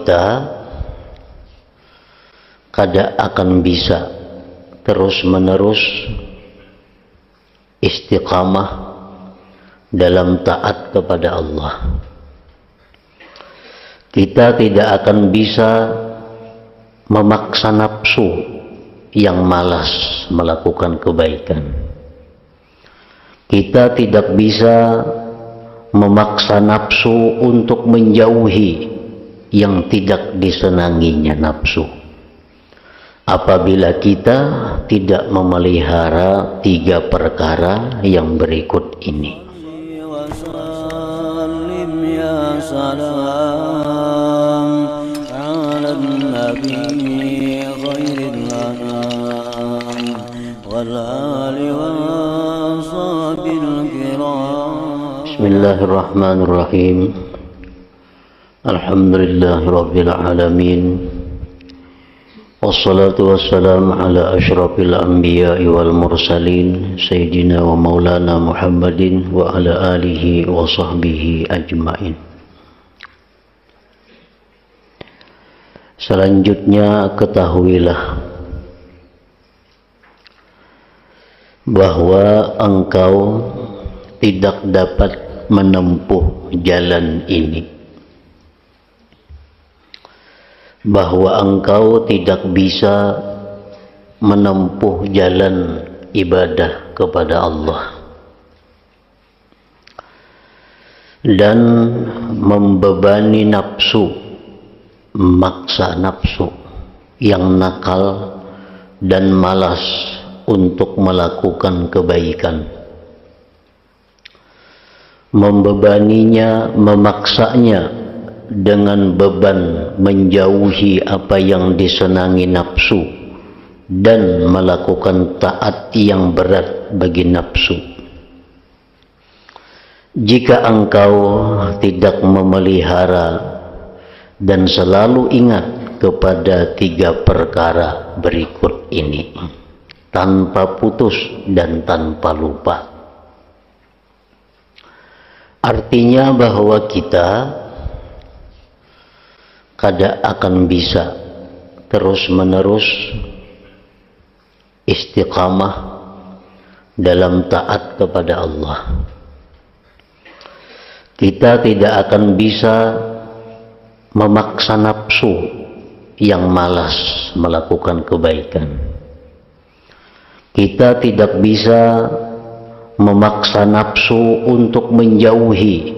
kita kada akan bisa terus-menerus istiqamah dalam taat kepada Allah. Kita tidak akan bisa memaksa nafsu yang malas melakukan kebaikan. Kita tidak bisa memaksa nafsu untuk menjauhi yang tidak disenanginya nafsu. Apabila kita tidak memelihara 3 perkara yang berikut ini. Bismillahirrahmanirrahim. Alhamdulillahirabbil alamin. Wassalatu wassalamu ala asyrafil anbiya'i wal mursalin sayyidina wa maulana Muhammadin wa ala alihi wa sahbihi ajmain. Selanjutnya ketahuilah bahwa engkau tidak dapat menempuh jalan ini, bahwa engkau tidak bisa menempuh jalan ibadah kepada Allah dan membebani nafsu, memaksa nafsu yang nakal dan malas untuk melakukan kebaikan, membebaninya, memaksanya dengan beban menjauhi apa yang disenangi nafsu dan melakukan taat yang berat bagi nafsu. Jika engkau tidak memelihara dan selalu ingat kepada 3 perkara berikut ini tanpa putus dan tanpa lupa, artinya bahwa kita kada akan bisa terus-menerus istiqamah dalam taat kepada Allah. Kita tidak akan bisa memaksa nafsu yang malas melakukan kebaikan. Kita tidak bisa memaksa nafsu untuk menjauhi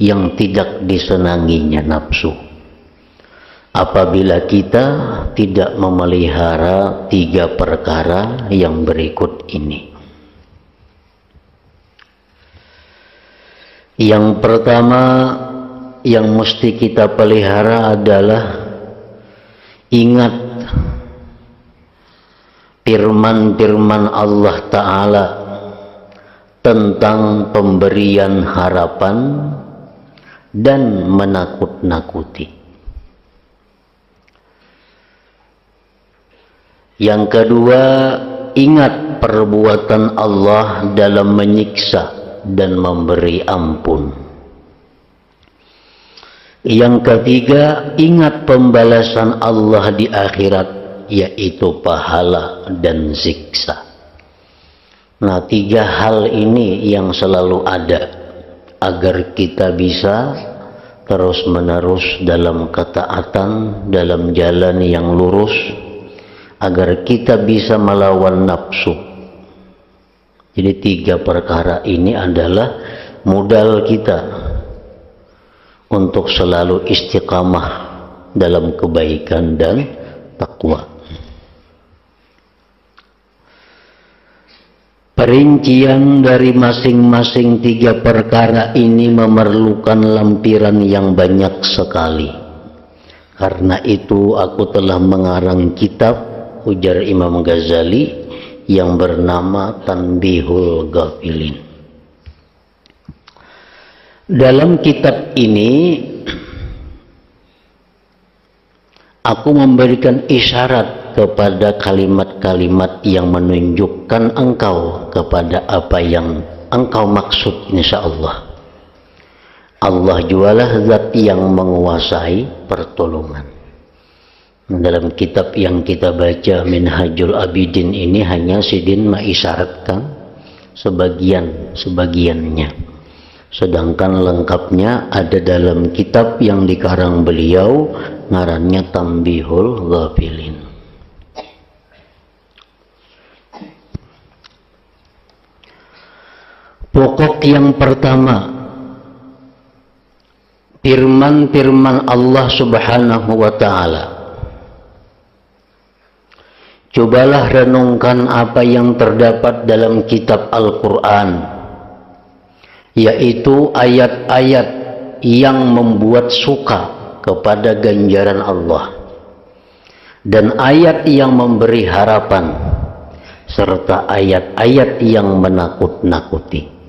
yang tidak disenanginya nafsu. Apabila kita tidak memelihara 3 perkara yang berikut ini. Yang pertama yang mesti kita pelihara adalah ingat firman-firman Allah Ta'ala tentang pemberian harapan dan menakut-nakuti. Yang kedua, ingat perbuatan Allah dalam menyiksa dan memberi ampun. Yang ketiga, ingat pembalasan Allah di akhirat, yaitu pahala dan siksa. Nah, 3 hal ini yang selalu ada agar kita bisa terus-menerus dalam ketaatan, dalam jalan yang lurus, agar kita bisa melawan nafsu. Jadi 3 perkara ini adalah modal kita untuk selalu istiqamah dalam kebaikan dan takwa. Perincian dari masing-masing 3 perkara ini memerlukan lampiran yang banyak sekali. Karena itu aku telah mengarang kitab, ujar Imam Ghazali, yang bernama Tanbihul Ghafilin. Dalam kitab ini aku memberikan isyarat kepada kalimat-kalimat yang menunjukkan engkau kepada apa yang engkau maksud, insya Allah. Allah jualah zat yang menguasai pertolongan. Dalam kitab yang kita baca Minhajul Abidin ini hanya Sidin mengisyaratkan sebagiannya, sedangkan lengkapnya ada dalam kitab yang dikarang beliau, ngarannya Tambihul Ghafilin. Pokok yang pertama, firman-firman Allah Subhanahu wa ta'ala. Cobalah renungkan apa yang terdapat dalam kitab Al-Quran, yaitu ayat-ayat yang membuat suka kepada ganjaran Allah, dan ayat yang memberi harapan, serta ayat-ayat yang menakut-nakuti.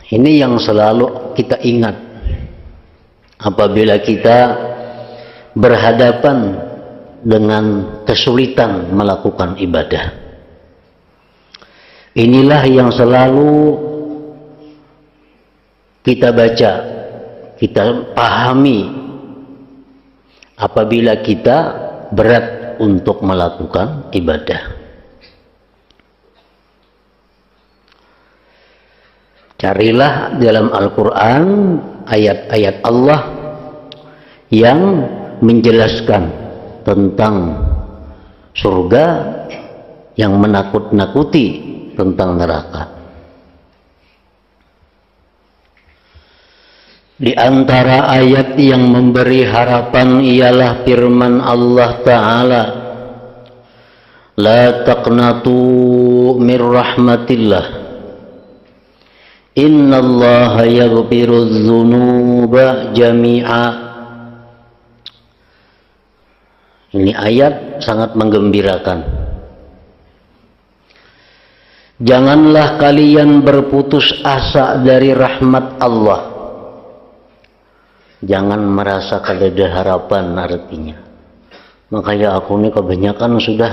Ini yang selalu kita ingat apabila kita berhadapan dengan kesulitan melakukan ibadah. Inilah yang selalu kita baca, kita pahami apabila kita berat untuk melakukan ibadah. Carilah dalam Al-Quran ayat-ayat Allah yang menjelaskan tentang surga, yang menakut-nakuti tentang neraka. Di antara ayat yang memberi harapan ialah firman Allah Ta'ala, La taqnatu min rahmatillah, innallaha yaghfirudz dzunuba jami'a. Ini ayat sangat menggembirakan. Janganlah kalian berputus asa dari rahmat Allah. Jangan merasa kadada harapan artinya. Makanya aku ini kebanyakan sudah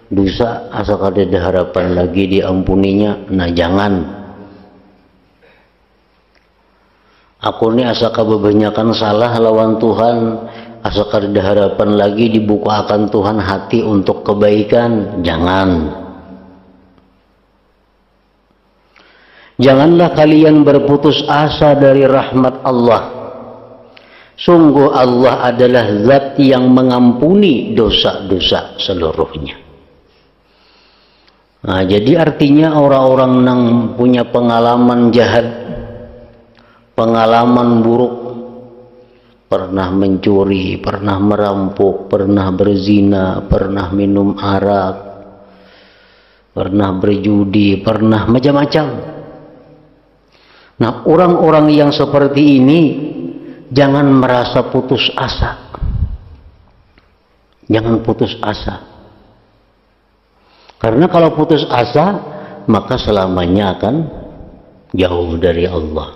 dosa, asa kadada harapan lagi diampuninya. Nah jangan. Aku ini asa kebanyakan salah lawan Tuhan, asa kada harapan lagi dibukakan Tuhan hati untuk kebaikan. Jangan. Janganlah kalian berputus asa dari rahmat Allah. Sungguh Allah adalah zat yang mengampuni dosa-dosa seluruhnya. Nah, jadi artinya orang-orang yang punya pengalaman jahat, pengalaman buruk, pernah mencuri, pernah merampok, pernah berzina, pernah minum arak, pernah berjudi, pernah macam-macam. Nah, orang-orang yang seperti ini jangan merasa putus asa. Jangan putus asa. Karena kalau putus asa, maka selamanya akan jauh dari Allah.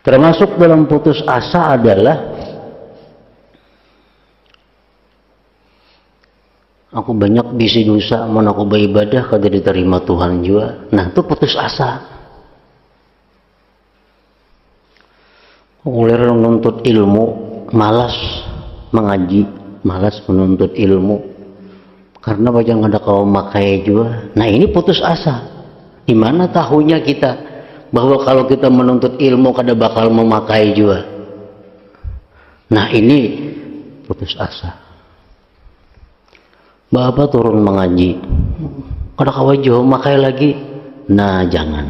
Termasuk dalam putus asa adalah aku banyak bisi dosa, mau aku beribadah kada diterima Tuhan juga. Nah, itu putus asa. Mulai menuntut ilmu, malas mengaji, malas menuntut ilmu. Karena banyak ada kau makai juga. Nah, ini putus asa. Di mana tahunya kita bahwa kalau kita menuntut ilmu kada bakal memakai juga. Nah, ini putus asa. Bapak turun mengaji, kada kawajo makai lagi. Nah, jangan.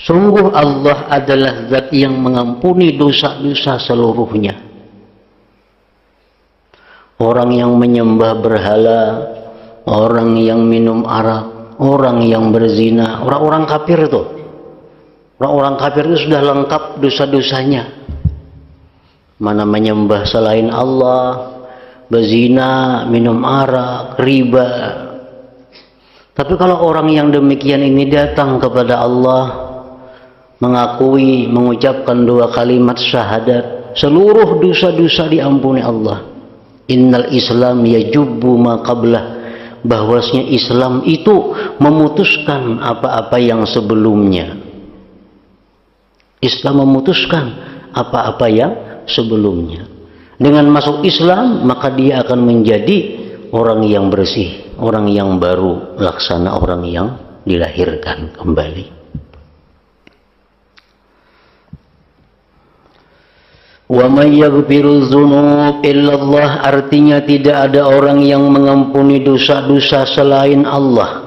Sungguh Allah adalah zat yang mengampuni dosa-dosa seluruhnya. Orang yang menyembah berhala, orang yang minum arak, orang yang berzina, orang-orang kafir itu. Orang-orang kafir itu sudah lengkap dosa-dosanya. Mana menyembah selain Allah, berzina, minum arak, riba. Tapi kalau orang yang demikian ini datang kepada Allah, mengakui, mengucapkan 2 kalimat syahadat, seluruh dosa-dosa diampuni Allah. Innal Islam yajubbu ma qablah, bahwasanya Islam itu memutuskan apa-apa yang sebelumnya. Islam memutuskan apa-apa yang sebelumnya. Dengan masuk Islam, maka dia akan menjadi orang yang bersih, orang yang baru, laksana orang yang dilahirkan kembali. Wa may yaghfiru dzunub illallah, artinya tidak ada orang yang mengampuni dosa-dosa selain Allah.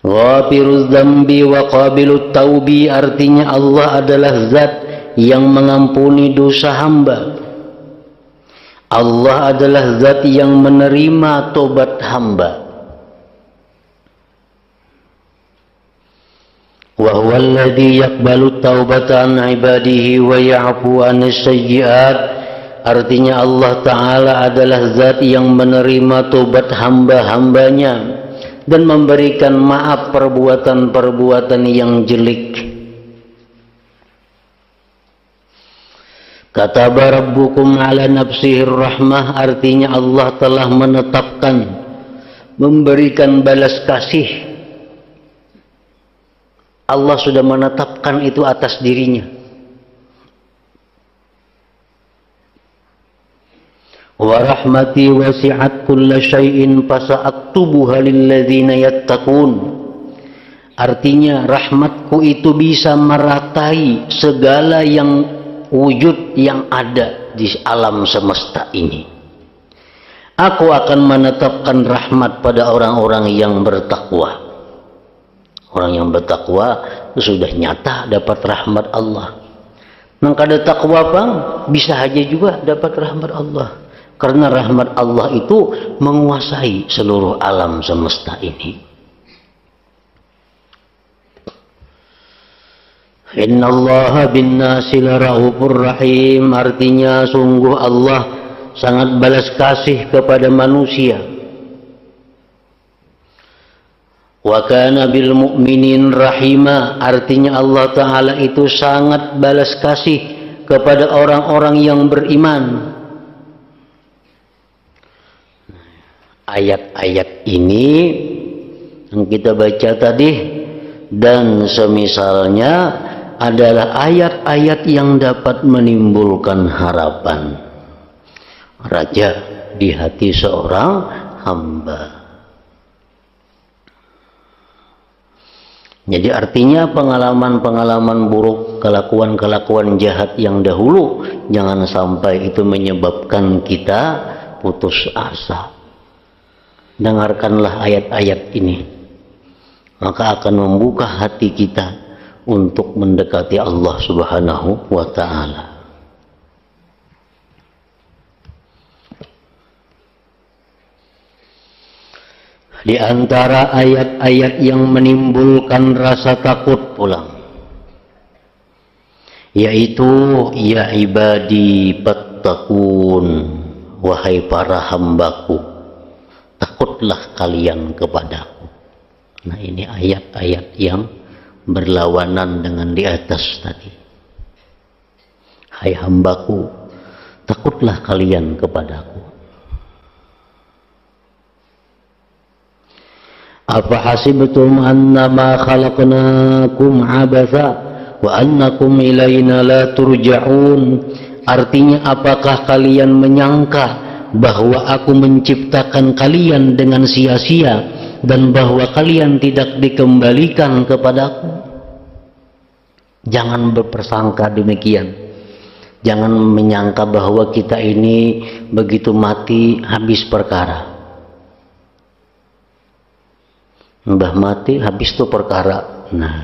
Ghafirudz dzambi wa qabilut taubi, artinya Allah adalah zat yang mengampuni dosa hamba. Allah adalah zat yang menerima tobat hamba. Wa huwal ladzi yaqbalu taubata an ibadihi wa ya'fu anis sayyi'at, artinya Allah Ta'ala adalah zat yang menerima tobat hamba-hambanya dan memberikan maaf perbuatan-perbuatan yang jelek. Kataba rabbukum ala nafsihir rahmah, artinya Allah telah menetapkan, memberikan balas kasih. Allah sudah menetapkan itu atas dirinya. Wa rahmati wasi'at kulla syai'in fasa'aktubuha lilladzina yattaqun, artinya rahmatku itu bisa meratai segala yang wujud yang ada di alam semesta ini. Aku akan menetapkan rahmat pada orang-orang yang bertakwa. Orang yang bertakwa sudah nyata dapat rahmat Allah. Maka ada takwa bang, bisa aja juga dapat rahmat Allah. Karena rahmat Allah itu menguasai seluruh alam semesta ini. Innallaha bin-nasi laraufur rahim, artinya sungguh Allah sangat balas kasih kepada manusia. Wa kana bil mu'minin rahima, artinya Allah Ta'ala itu sangat balas kasih kepada orang-orang yang beriman. Ayat-ayat ini yang kita baca tadi dan semisalnya adalah ayat-ayat yang dapat menimbulkan harapan raja di hati seorang hamba. Jadi artinya pengalaman-pengalaman buruk, kelakuan-kelakuan jahat yang dahulu jangan sampai itu menyebabkan kita putus asa. Dengarkanlah ayat-ayat ini, maka akan membuka hati kita untuk mendekati Allah Subhanahu wa Ta'ala. Di antara ayat-ayat yang menimbulkan rasa takut pulang, yaitu ya ibadi fattaqun, wahai para hambaku, takutlah kalian kepadaku. Nah, ini ayat-ayat yang berlawanan dengan di atas tadi. Hai hambaku, takutlah kalian kepadaku. Apa hasibtum annama khalaqnakum abatha wa annakum ilaina la turja'un, artinya apakah kalian menyangka bahwa aku menciptakan kalian dengan sia-sia dan bahwa kalian tidak dikembalikan kepadaku? Jangan berprasangka demikian. Jangan menyangka bahwa kita ini begitu mati habis perkara. Mbah mati habis itu perkara. Nah,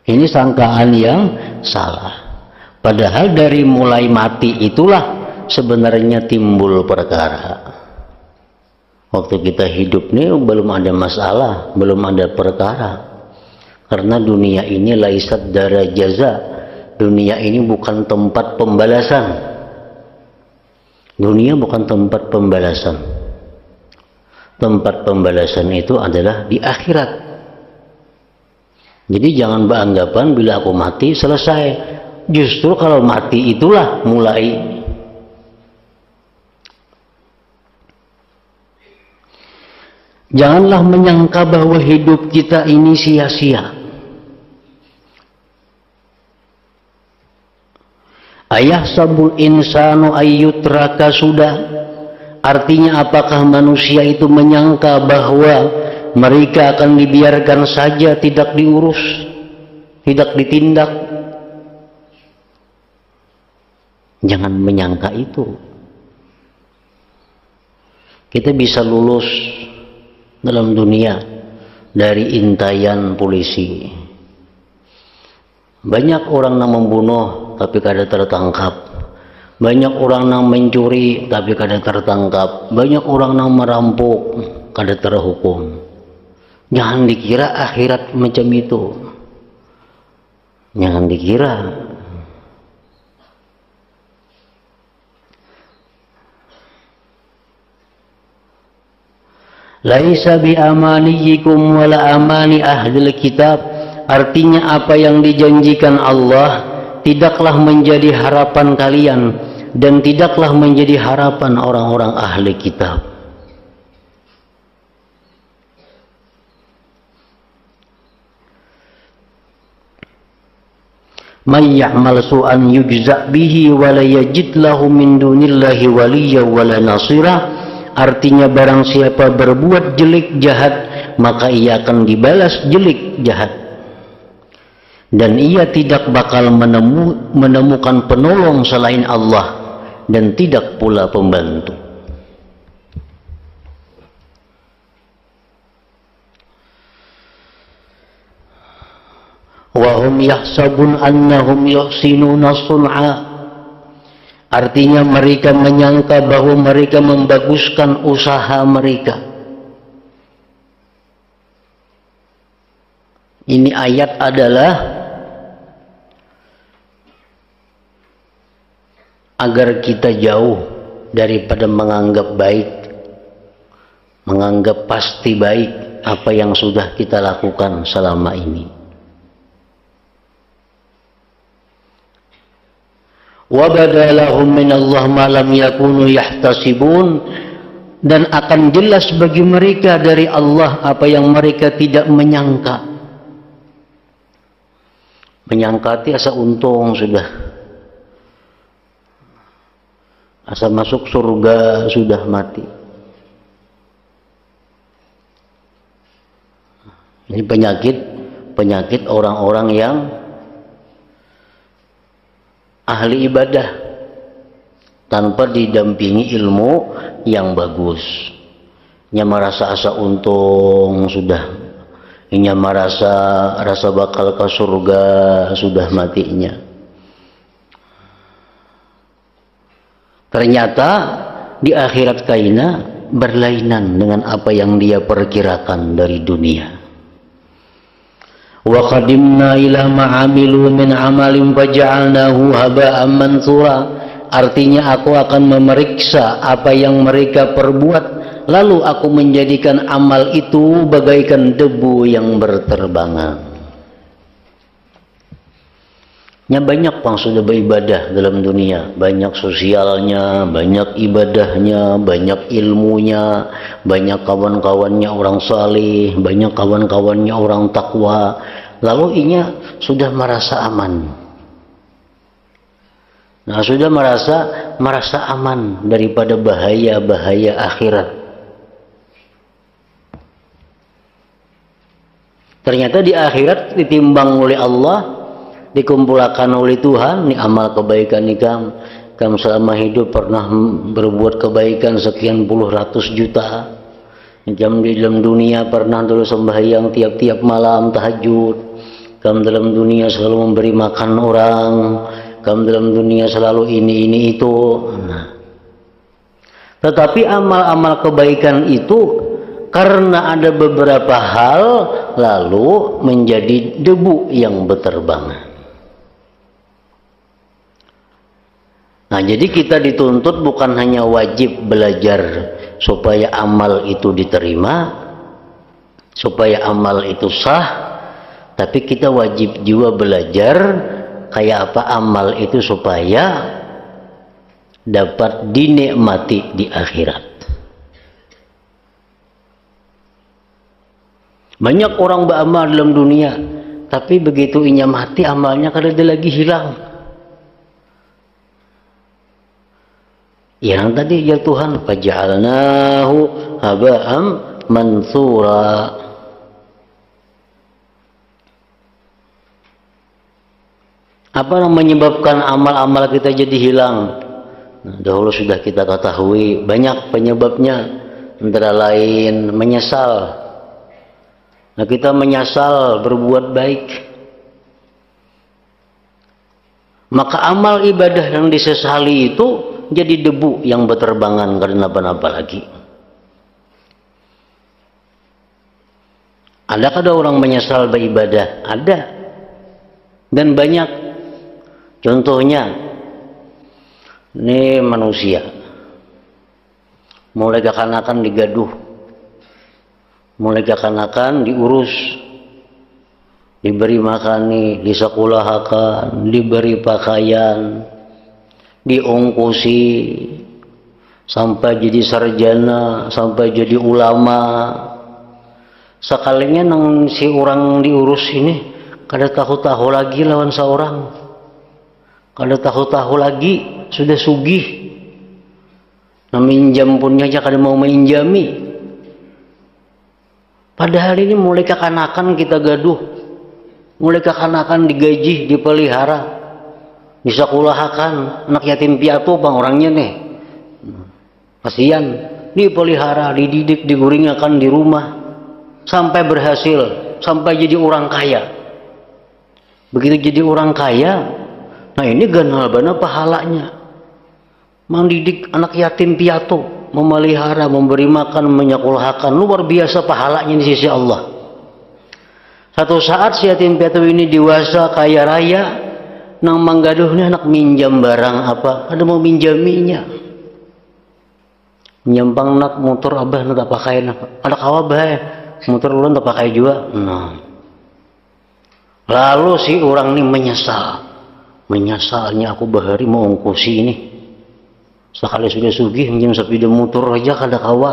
ini sangkaan yang salah. Padahal dari mulai mati itulah sebenarnya timbul perkara. Waktu kita hidup ini belum ada masalah, belum ada perkara. Karena dunia ini laisat dara jaza. Dunia ini bukan tempat pembalasan. Dunia bukan tempat pembalasan. tempat pembalasan itu adalah di akhirat. Jadi jangan beranggapan bila aku mati selesai. Justru kalau mati itulah mulai. Janganlah menyangka bahwa hidup kita ini sia-sia. Ayahsabul insanu ayyutraka sudah. Artinya apakah manusia itu menyangka bahwa mereka akan dibiarkan saja, tidak diurus, tidak ditindak? Jangan menyangka itu. Kita bisa lulus dalam dunia dari intayan polisi. Banyak orang yang membunuh tapi kada tertangkap. Banyak orang yang mencuri tapi kada tertangkap. Banyak orang yang merampok kada terhukum. Jangan dikira akhirat macam itu. Jangan dikira. Laisa bi amaniyikum wala amani ahlil kitab. Artinya apa yang dijanjikan Allah tidaklah menjadi harapan kalian dan tidaklah menjadi harapan orang-orang ahli kitab. May ya'mal su'an yujza bihi wa la yajid lahu min dunillahi waliyya wala nasira. Artinya barang siapa berbuat jelek jahat, maka ia akan dibalas jelek jahat. Dan ia tidak bakal menemukan penolong selain Allah, dan tidak pula pembantu. Wa hum yahsabun annahum yuhsinuna sun'a. Artinya mereka menyangka bahwa mereka membaguskan usaha mereka. Ini ayat adalah agar kita jauh daripada menganggap baik, menganggap pasti baik apa yang sudah kita lakukan selama ini. Wa badalahum minallah ma lam yakunu yahtasibun, dan akan jelas bagi mereka dari Allah apa yang mereka tidak menyangka. Menyangka itu asa untung sudah, asa masuk surga sudah mati. Ini penyakit orang-orang yang ahli ibadah tanpa didampingi ilmu yang bagus. Nya merasa asa untung sudah, nya rasa bakal ke surga sudah matinya. Ternyata di akhirat kaina berlainan dengan apa yang dia perkirakan dari dunia. Wa qadimna ila ma amilu min amalin faja'alnahu haba'an mansura. Artinya aku akan memeriksa apa yang mereka perbuat, lalu aku menjadikan amal itu bagaikan debu yang berterbangan. Banyak yang sudah beribadah dalam dunia, banyak sosialnya, banyak ibadahnya, banyak ilmunya, banyak kawan-kawannya orang saleh, banyak kawan-kawannya orang takwa, lalu inya sudah merasa aman. Nah, sudah merasa aman daripada bahaya-bahaya akhirat. Ternyata di akhirat ditimbang oleh Allah, dikumpulkan oleh Tuhan, nih amal kebaikan nih kamu selama hidup pernah berbuat kebaikan sekian puluh ratus juta. Jam di dalam dunia pernah dulu sembahyang tiap-tiap malam tahajud. Kamu dalam dunia selalu memberi makan orang. Kamu dalam dunia selalu ini itu. Nah. Tetapi amal-amal kebaikan itu karena ada beberapa hal lalu menjadi debu yang berterbangan. Nah, jadi kita dituntut bukan hanya wajib belajar supaya amal itu diterima, supaya amal itu sah. Tapi kita wajib juga belajar kayak apa amal itu supaya dapat dinikmati di akhirat. Banyak orang beramal dalam dunia, tapi begitu inya mati amalnya kada ada lagi hilang. Yang tadi ya Tuhan, faj'alnahu haba'am mansura. Apa yang menyebabkan amal-amal kita jadi hilang? Nah, dahulu sudah kita ketahui banyak penyebabnya, antara lain menyesal. Nah, kita menyesal berbuat baik, maka amal ibadah yang disesali itu jadi debu yang berterbangan karena apa-apa lagi. Adakah ada orang menyesal beribadah? Ada, dan banyak. Contohnya, ini manusia mulai kekanakan digaduh, mulai kekanakan diurus, diberi makan, disekolahkan, diberi pakaian, diongkosi sampai jadi sarjana, sampai jadi ulama. Sekalinya nang si orang diurus ini kada tahu-tahu lagi lawan seorang, kada tahu-tahu lagi sudah sugih, nah minjam punnya aja kada mau minjami. Padahal ini mulai kekanakan kita gaduh, mulai kekanakan digaji, dipelihara, disekolahkan. Anak yatim piatu bang orangnya nih, kasihan, dipelihara, dididik, diguringakan di rumah sampai berhasil, sampai jadi orang kaya. Begitu jadi orang kaya, nah ini ganal bana pahalanya, mendidik anak yatim piatu, memelihara, memberi makan, menyekolahkan, luar biasa pahalanya di sisi Allah. Satu saat si yatim piatu ini dewasa kaya raya, nang manggaduhnya anak minjam barang apa, ada mau minjaminya, nyampang nak motor abah nak pakai, ada kawabah motor ulun tak pakai juga. Nah, lalu si orang ini menyesalnya aku bahari mau ongkosi ini. Sekali sudah sugih minjem sepeda motor aja kada kawa,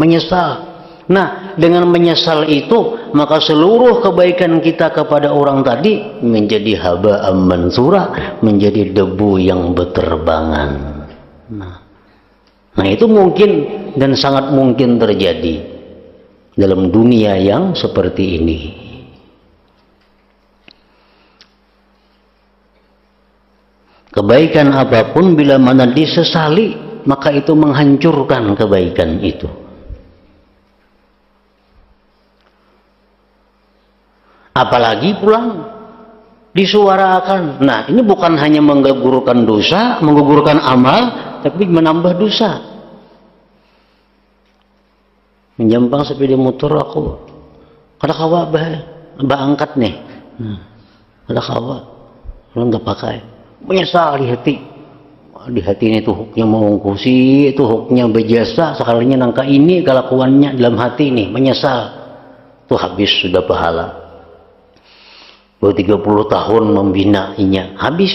menyesal. Nah, dengan menyesal itu maka seluruh kebaikan kita kepada orang tadi menjadi haba'am mansura, menjadi debu yang berterbangan. Nah itu mungkin dan sangat mungkin terjadi dalam dunia yang seperti ini. Kebaikan apapun bila mana disesali, maka itu menghancurkan kebaikan itu. Apalagi pulang disuarakan. Nah, ini bukan hanya menggugurkan dosa, menggugurkan amal, tapi menambah dosa. Menjampang sepeda motor aku, kada kawa bah angkat nih, kada kawa, lu nggak pakai. Menyesal di hati ini tuh huknya mau ongkosi, itu huknya berjasa, sekalinya nangka ini kelakuannya dalam hati ini menyesal, tuh habis sudah pahala. 30 tahun membinainya habis.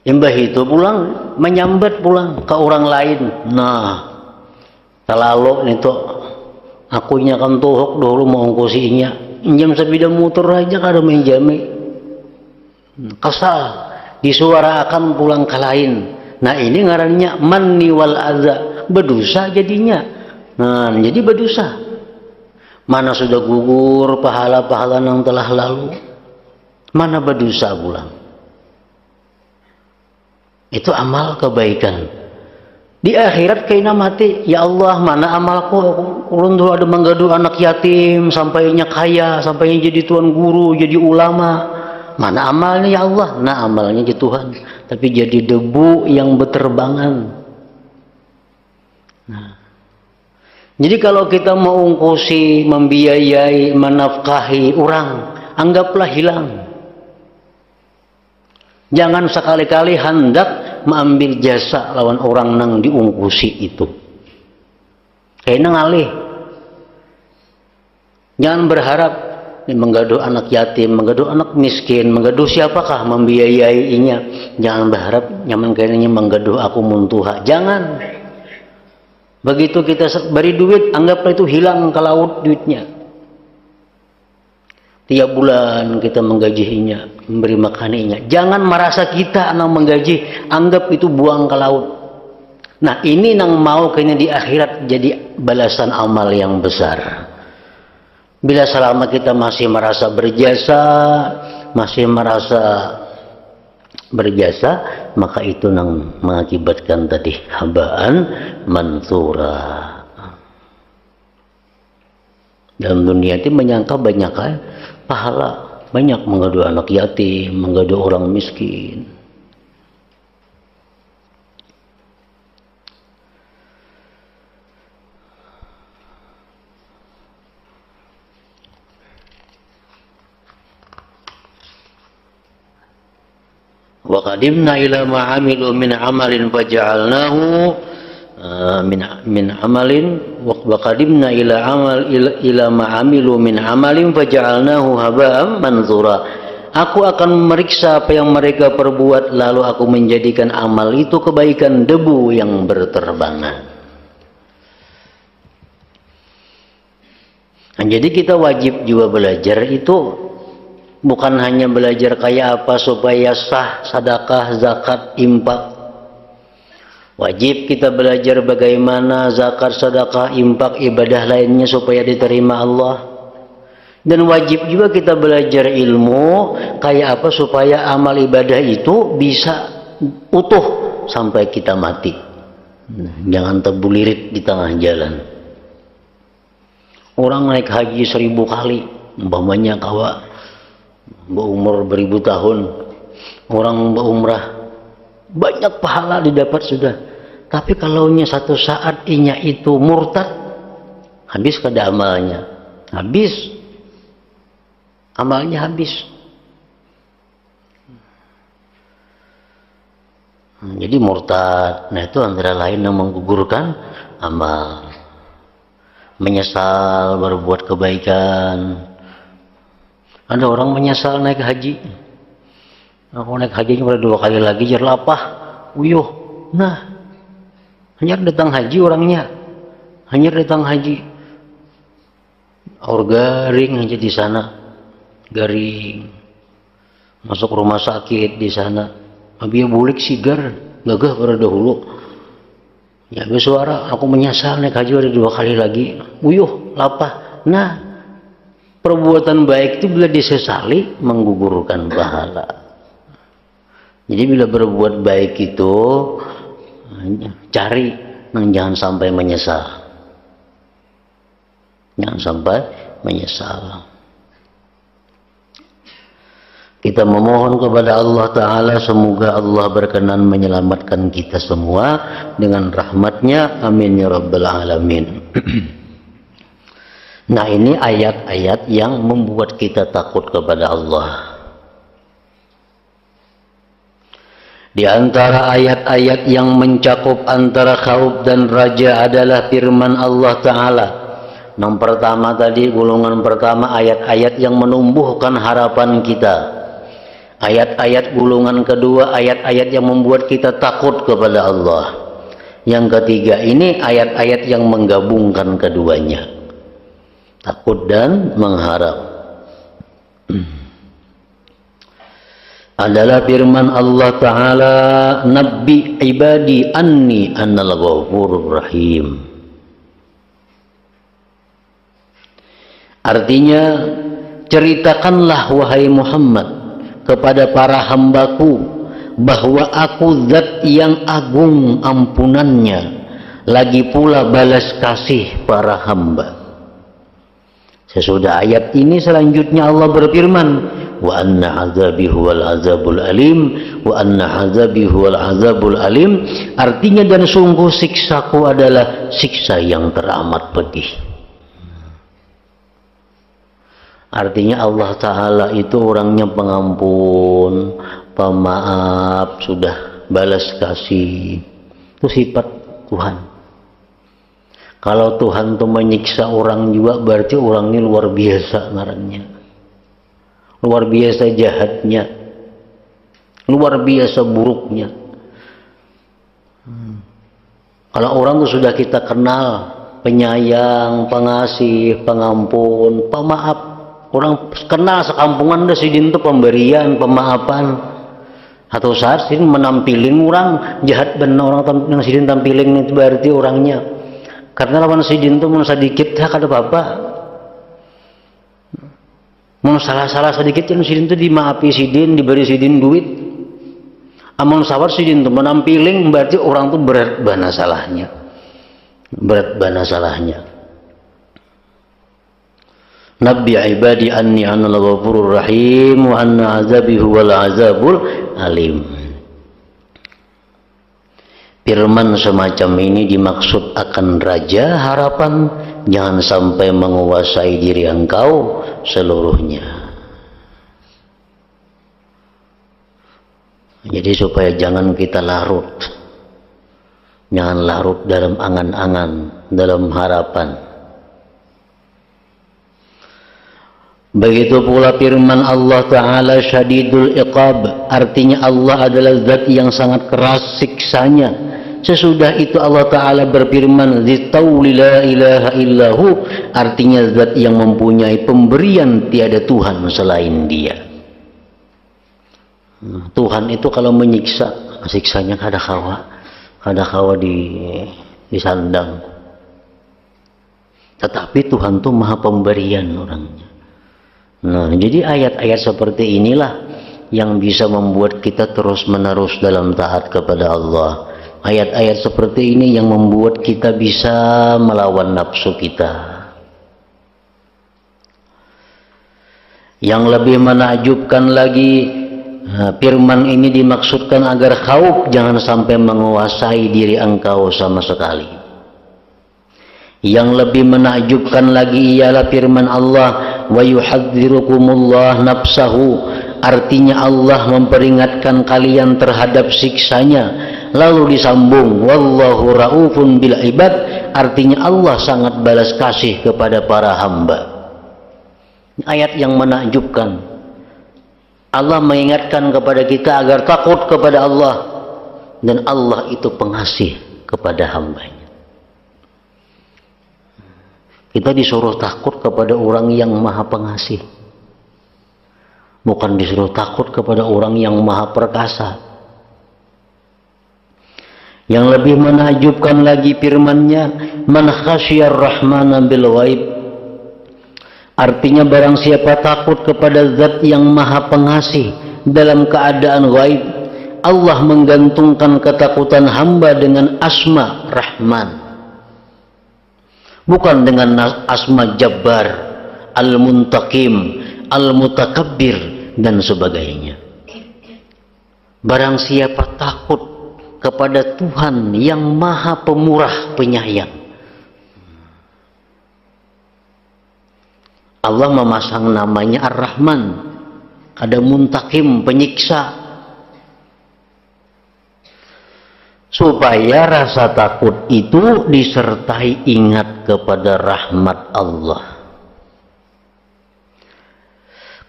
Mbah itu pulang menyambat pulang ke orang lain. Nah, kalau itu akunya kan tuhuk dulu mau ongkosinya, pinjam sepeda motor aja kada menjami. Kesal, disuarakan pulang ke lain. Nah ini ngarannya manni wal adza, berdosa jadinya. Nah jadi berdosa. Mana sudah gugur pahala-pahala yang telah lalu, mana berdosa pulang. Itu amal kebaikan. Di akhirat kena mati, ya Allah mana amalku, ulun dulu ada menggaduh anak yatim sampainya kaya, sampainya jadi tuan guru, jadi ulama. Mana amalnya ya Allah? Nah amalnya ya Tuhan, tapi jadi debu yang berterbangan. Nah, jadi kalau kita mau ongkosi, membiayai, menafkahi orang, anggaplah hilang. Jangan sekali-kali hendak mengambil jasa lawan orang nang diungkusi itu. kayaknya ngalih. Jangan berharap menggaduh anak yatim, menggaduh anak miskin, menggaduh siapakah membiayainya. Jangan berharap nyaman kayaknya menggaduh aku muntuha. Jangan. Begitu kita beri duit, anggaplah itu hilang ke laut duitnya. Tiap bulan kita menggajinya, memberi makaninya. Jangan merasa kita anak menggaji, anggap itu buang ke laut. Nah, ini nang mau kayaknya di akhirat jadi balasan amal yang besar. Bila selama kita masih merasa berjasa, maka itu nang mengakibatkan tadi habaan mansura. Dalam dunia itu menyangka banyak pahala, banyak menggaduh anak yatim, menggaduh orang miskin. Wa qadimna ila ma 'amilu min 'amalin faja'alnahu min amalin wa qadimna ila ma 'amilu min 'amalin faja'alnahu haba'an mansura. Aku akan memeriksa apa yang mereka perbuat, lalu aku menjadikan amal itu kebaikan debu yang berterbangan. Nah, jadi kita wajib juga belajar itu. Bukan hanya belajar kayak apa supaya sah sedekah, zakat, infak. Wajib kita belajar bagaimana zakat, sedekah, infak, ibadah lainnya supaya diterima Allah. Dan wajib juga kita belajar ilmu kayak apa supaya amal ibadah itu bisa utuh sampai kita mati. Jangan terbulirit di tengah jalan. Orang naik haji 1000 kali, umpamanya kawa berumur beribu tahun, orang berumrah banyak pahala didapat sudah. Tapi kalau satu saat inya itu murtad, habis kada amalnya, amalnya habis. Jadi murtad, nah itu antara lain yang menggugurkan amal, menyesal berbuat kebaikan. Ada orang menyesal naik haji. Aku naik hajinya pada 2 kali lagi jar lapah, uyuh. Nah, hanya datang haji orangnya, hanya datang haji. Or garing aja di sana, garing. Masuk rumah sakit di sana. Abi bulik sigar, gagah pada dahulu. Ya bersuara, aku menyesal naik haji ada 2 kali lagi, uyuh, lapah. Nah, perbuatan baik itu bila disesali menggugurkan pahala. Jadi bila berbuat baik itu cari, jangan sampai menyesal. Jangan sampai menyesal. Kita memohon kepada Allah Ta'ala semoga Allah berkenan menyelamatkan kita semua dengan rahmatnya. Amin ya rabbal alamin. Nah, ini ayat-ayat yang membuat kita takut kepada Allah. Di antara ayat-ayat yang mencakup antara khauf dan raja adalah firman Allah Ta'ala. Yang pertama tadi, golongan pertama, ayat-ayat yang menumbuhkan harapan kita. Ayat-ayat golongan kedua, ayat-ayat yang membuat kita takut kepada Allah. Yang ketiga ini ayat-ayat yang menggabungkan keduanya. Takut dan mengharap. Adalah firman Allah Ta'ala, Nabbi ibadi anni annal ghafurur rahim. Artinya, ceritakanlah wahai Muhammad kepada para hambaku bahwa aku zat yang agung ampunannya, lagi pula balas kasih para hamba. Sesudah ayat ini selanjutnya Allah berfirman, wa anna azabi huwal azabul alim, wa anna azabi huwal azabul alim. Artinya, dan sungguh siksaku adalah siksa yang teramat pedih. Artinya Allah Ta'ala itu orangnya pengampun, pemaaf, sudah balas kasih. Itu sifat Tuhan. Kalau Tuhan tuh menyiksa orang juga berarti orang ini luar biasa ngarannya. Luar biasa jahatnya. Luar biasa buruknya. Kalau orang tuh sudah kita kenal, penyayang, pengasih, pengampun, pemaaf. Orang kenal sekampungan dah sidin tuh pemberian, pemaafan. Atau saat sidin menampilin orang jahat benar orang yang sidin tampilin itu berarti orangnya. Karena lawan sidin itu mau sedikit hak ada apa-apa. Mau salah-salah sedikit yang sidin itu dimaafi sidin, diberi sidin duit. Amun sawar sidin itu menampilin berarti orang itu berat bana salahnya. Berat bana salahnya. Nabbi ibadi anni anal ghafurur rahim wa anna azabi huwal azabul alim. Firman semacam ini dimaksud akan raja harapan, jangan sampai menguasai diri engkau seluruhnya. Jadi supaya jangan kita larut, jangan larut dalam angan-angan, dalam harapan. Begitu pula firman Allah Ta'ala syadidul iqab, artinya Allah adalah zat yang sangat keras siksanya. Sesudah itu Allah Ta'ala berfirman Zitauli la ilaha illahu, artinya zat yang mempunyai pemberian tiada Tuhan selain dia. Tuhan itu kalau menyiksa, siksanya kada kawa disandang. Tetapi Tuhan itu maha pemberian orangnya. Nah, jadi ayat-ayat seperti inilah yang bisa membuat kita terus menerus dalam taat kepada Allah. Ayat-ayat seperti ini yang membuat kita bisa melawan nafsu kita. Yang lebih menakjubkan lagi, firman ini dimaksudkan agar khauf jangan sampai menguasai diri engkau sama sekali. Yang lebih menakjubkan lagi ialah firman Allah, wa yuhadzirukumullah nafsahu, artinya Allah memperingatkan kalian terhadap siksanya. Lalu disambung wallahu raufun bil ibad, artinya Allah sangat balas kasih kepada para hamba. Ayat yang menakjubkan. Allah mengingatkan kepada kita agar takut kepada Allah, dan Allah itu pengasih kepada hambanya. Kita disuruh takut kepada orang yang maha pengasih, bukan disuruh takut kepada orang yang maha perkasa. Yang lebih menakjubkan lagi firman-Nya, man khasyar rahmana bil ghaib, artinya barang siapa takut kepada zat yang maha pengasih dalam keadaan ghaib. Allah menggantungkan ketakutan hamba dengan asma Rahman, bukan dengan asma Jabbar, Al-Muntaqim, Al-Mutakabbir dan sebagainya. Barang siapa takut kepada Tuhan yang maha pemurah penyayang, Allah memasang namanya Ar-Rahman, ada Muntakim, penyiksa, supaya rasa takut itu disertai ingat kepada rahmat Allah.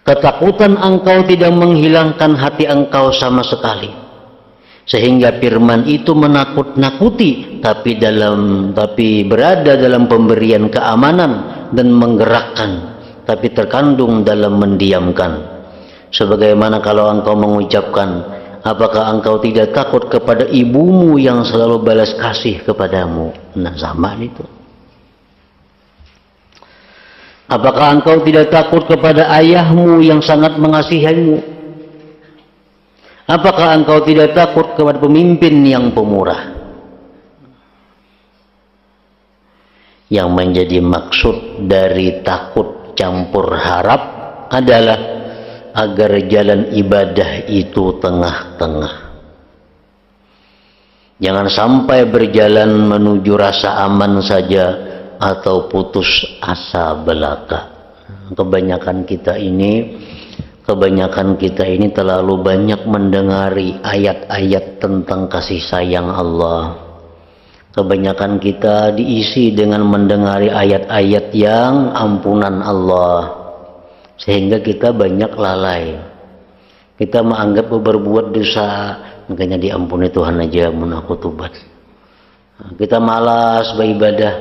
Ketakutan engkau tidak menghilangkan hati engkau sama sekali, sehingga firman itu menakut-nakuti, tapi berada dalam pemberian keamanan, dan menggerakkan, tapi terkandung dalam mendiamkan. Sebagaimana kalau engkau mengucapkan, apakah engkau tidak takut kepada ibumu yang selalu balas kasih kepadamu? Nah, sama itu. Apakah engkau tidak takut kepada ayahmu yang sangat mengasihimu? Apakah engkau tidak takut kepada pemimpin yang pemurah? Yang menjadi maksud dari takut campur harap adalah agar jalan ibadah itu tengah-tengah. Jangan sampai berjalan menuju rasa aman saja atau putus asa belaka. Kebanyakan kita ini terlalu banyak mendengari ayat-ayat tentang kasih sayang Allah, Kebanyakan kita diisi dengan mendengari ayat-ayat yang ampunan Allah, sehingga kita banyak lalai. Kita menganggap berbuat dosa, makanya diampuni Tuhan aja, mun aku tobat. Kita malas beribadah,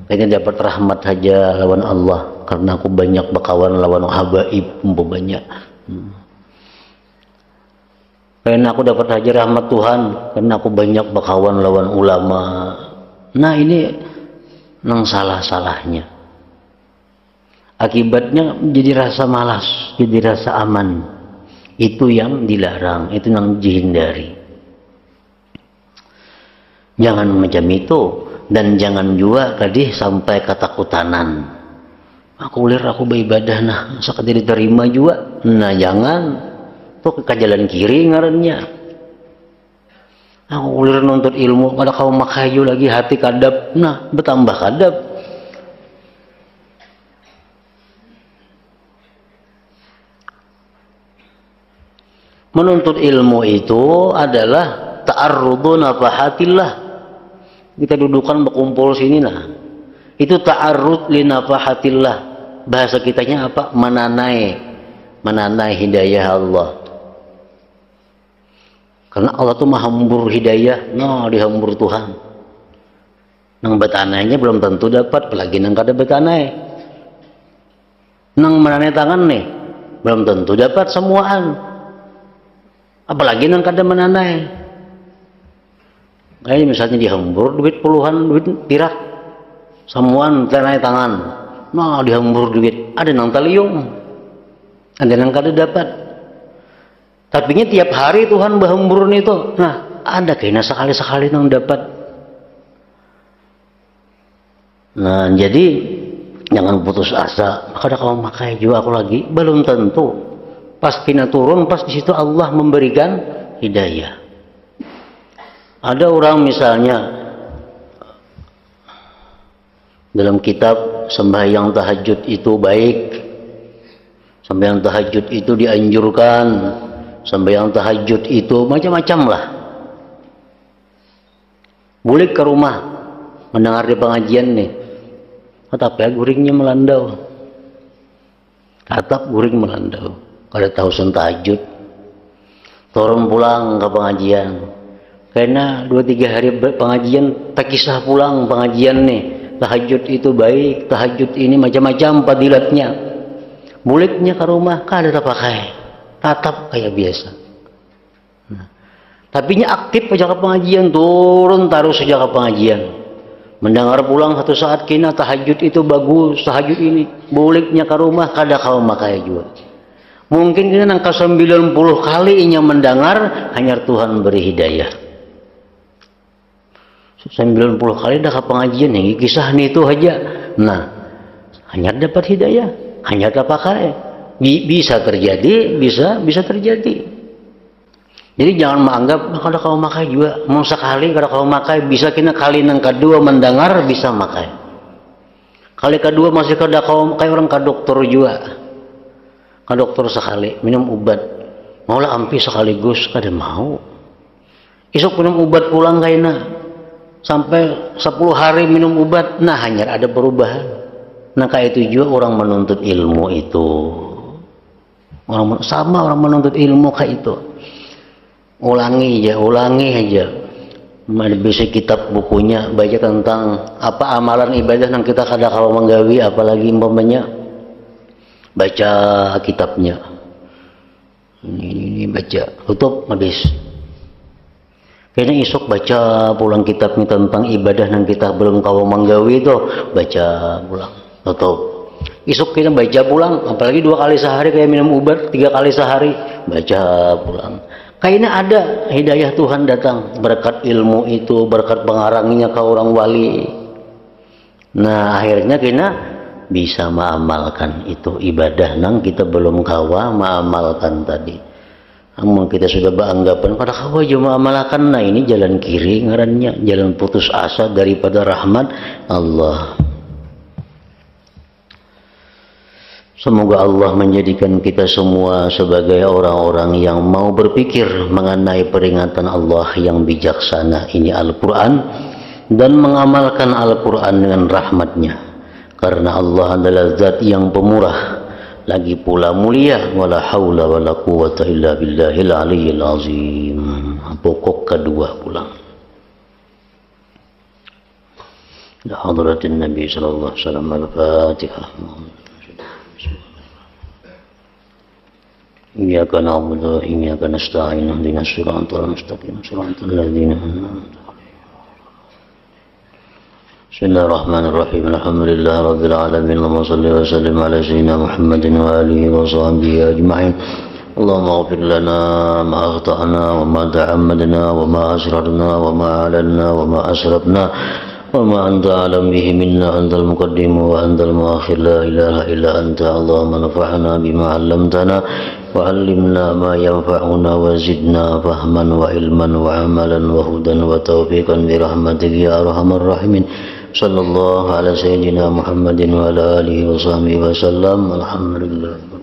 kayaknya dapat rahmat saja lawan Allah, karena aku banyak bakawan lawan habaib, banyak. Karena aku dapat saja rahmat Tuhan, karena aku banyak bakawan lawan ulama. Nah ini nang salah-salahnya. Akibatnya jadi rasa malas, jadi rasa aman. Itu yang dilarang, itu yang dihindari. Jangan macam itu, dan jangan juga tadi sampai ketakutanan. Aku ulir aku beribadah nah, sakit diterima juga. Nah jangan. Tuh ke jalan kiri ngarannya. Aku ulir nuntut ilmu, pada kau makayu lagi hati kadap. Nah bertambah kadap. Menuntut ilmu itu adalah ta'arrudu nafahatillah. Kita dudukan berkumpul sini nah. Itu ta'arrud li nafahatillah. Bahasa kitanya apa? Menanai hidayah Allah. Karena Allah tuh mahambur hidayah, no dihambur Tuhan. Nang betanainya belum tentu dapat, apalagi nang kada betanai. Nang menanai tangan nih, belum tentu dapat semuaan. Apalagi nang kada menanai. Kayak misalnya dihambur duit puluhan, duit pirak. Semuaan tenai tangan. Nah dihambur duit, ada nang taliung. Ada nang kada dapat. Tapi tiap hari Tuhan bahambur itu. Nah, ada kayaknya sekali-sekali yang dapat. Nah, jadi jangan putus asa. Kada kau makai juga aku lagi, belum tentu. Pas kena turun, pas di situ Allah memberikan hidayah. Ada orang misalnya dalam kitab sembahyang tahajud itu baik. Sembahyang tahajud itu dianjurkan. Sembahyang tahajud itu macam-macam lah. Boleh ke rumah mendengar di pengajian nih. Tapi guringnya melandau. Katap guring melandau. Kada tahu sun tahajud. Turun pulang ke pengajian. Karena 2-3 hari pengajian tak kisah pulang pengajian nih. Tahajud itu baik, tahajud ini macam-macam fadilatnya. Bolehnya ke rumah kada pakai. Tatap kayak biasa. Nah, tapi aktif aja ke pengajian, turun taruh sejak ke pengajian. Mendengar pulang satu saat kena tahajud itu bagus, tahajud ini bolehnya ke rumah kada kau makai juga. Mungkin kita nangka 90 kali inya mendengar hanya Tuhan beri hidayah. 90 kali dah ke pengajian yang kisah itu aja. Nah, hanya dapat hidayah, hanya dapat pakai. Bisa terjadi, bisa terjadi. Jadi jangan menganggap kalau kau makai juga mau sekali kalau kau makai bisa kena kali yang kedua mendengar bisa makai. Kali kedua masih kada kau kayak orang ke dokter juga. Ke dokter sekali minum obat. Maulah ampi sekaligus kada mau. Isuk minum obat pulang kayaknya sampai 10 hari minum obat. Nah hanya ada perubahan. Nah kayak itu juga orang menuntut ilmu itu. Orang menuntut ilmu kayak itu. Ulangi aja. Bisa kitab bukunya baca tentang apa amalan ibadah yang kita kada kalau menggawi, apalagi umpamanya baca kitabnya. Ini baca, tutup habis. Kayaknya isok baca pulang kitabnya tentang ibadah yang kita belum kau menggawi itu, baca pulang, tutup. Isuk kita baca pulang, apalagi 2 kali sehari kayak minum obat, 3 kali sehari baca pulang. Kayaknya ada hidayah Tuhan datang berkat ilmu itu, berkat pengarangnya ke orang wali. Nah akhirnya kita bisa mengamalkan itu ibadah nang kita belum kawa mengamalkan tadi. Namun kita sudah beranggapan pada kawa cuma mengamalkan. Nah ini jalan kiri ngarannya, jalan putus asa daripada rahmat Allah. Semoga Allah menjadikan kita semua sebagai orang-orang yang mau berpikir mengenai peringatan Allah yang bijaksana ini Al-Quran, dan mengamalkan Al-Quran dengan rahmatnya, karena Allah adalah zat yang pemurah lagi pula mulia. Wala haula wala quwwata illa billahil aliyyil azim. Pokok kedua pula ya hadratin Nabi sallallahu alaihi wasallam. Al-Fatihah. Iyyaka na'budu wa iyyaka nasta'in. Ihdinas siratal mustaqim. Siratal ladzina an'amta alaihim. Bismillahirrahmanirrahim. Alhamdulillahi rabbil alamin. Allahumma shalli wa sallim ala sayyidina Muhammadin wa alihi wa sahbihi ajma'in. Allahumma ighfir lana ma akhta'na wa ma ta'ammadna wa ma asrarna wa ma a'lanna wa ma asrafna وما أنت أعلم به منا. أنت المقدم وأنت المؤخر لا إله إلا أنت. اللهم نفعنا بما علمتنا وعلمنا ما ينفعنا وزدنا فهما وعلما وعملا وهدى وتوفيقا برحمتك يا أرحم الراحمين. صلى الله على سيدنا محمد وعلى آله وصحبه وسلم. الحمد لله.